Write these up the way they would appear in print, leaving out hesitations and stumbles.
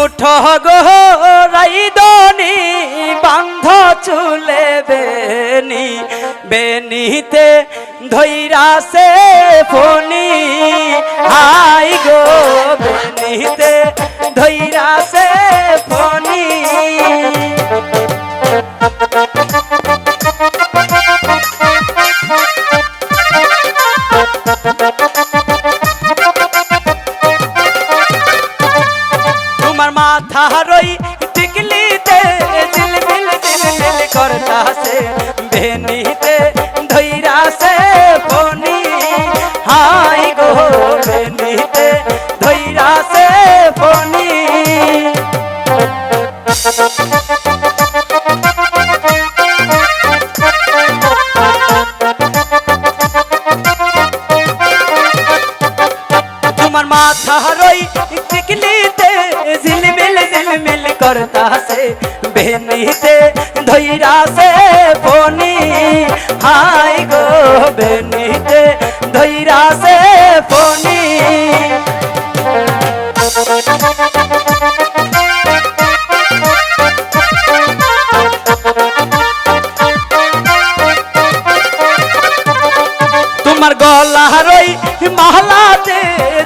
উঠো গো রাইদনি বান্ধ চুলে বেনি বেনিতে ধৈরাসে ফনি হাই গো বেনিতে ধৈরাসে ফনি তোমার মাথা রই টিকলিতে ঝিলমিল ঝিলমিল করতাছে বেনিতে ধৈরাসে ফনি হাই গো বেনিতে ধৈরাসে ফনি তোমার মাথা রই টিকলিতে ঝিলমিল ঝিলমিল করতাছে বেনিতে ধৈরাসে ফনি হাই গো বেনিতে ধৈরাসে ফনি তোমার গলা রই মহলাতে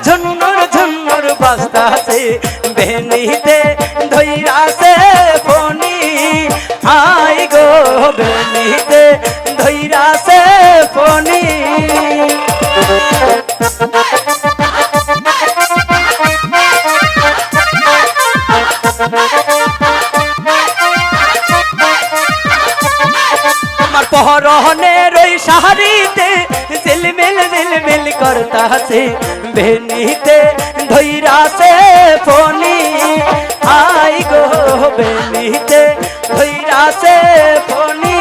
ঝুন্নুর ঝুন্নুর বাজতাছে বেনিতে ধৈরাসে ফনি হাই গো বেনিতে ধৈরাসে ফনি তোমার পহরনের ওই শাড়িতে ঝিলমিল ঝিলমিল করতাছে বেনিতে ধৈরাসে ফনি হাই গো বেনিতে ধৈরাসে ফনি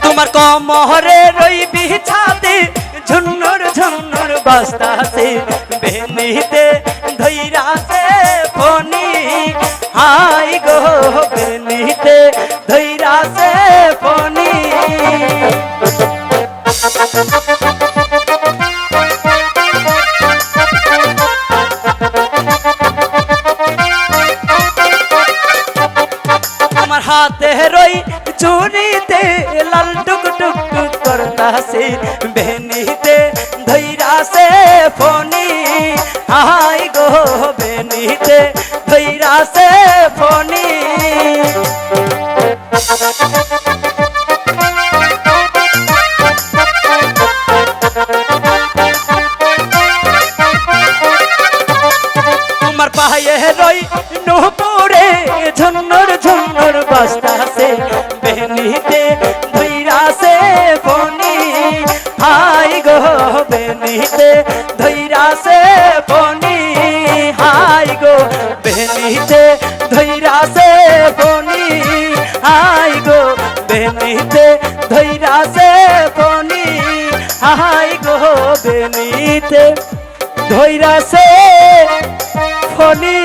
তোমার কমরে রই বিছাতে ঝুন্নুর ঝুন্নুর বাজতাছে বেনিতে ধৈরাসে ফনি হাই গো বেনিতে ধৈরাসে ফনি তোমার হাতে রই চুরিতে লাল টুক টুক টুক করতাছে বেনিতে ধৈরাসে ফনি হাই গো বেনিতে ধৈরাসে ফনি তোমার পায়ে রই নুপুরে ঝুন্নুর ঝুন্নুর বাজতাছে বেনিতে ধৈরাসে ফনি হাই গো বেনিতে ধৈরাসে ফনি হাই গো বেনিতে ধৈরাসে ফনি হাই গো বেনিতে ধৈরাসে ফনি হাই গো বেনিতে ধৈরাসে ফনি।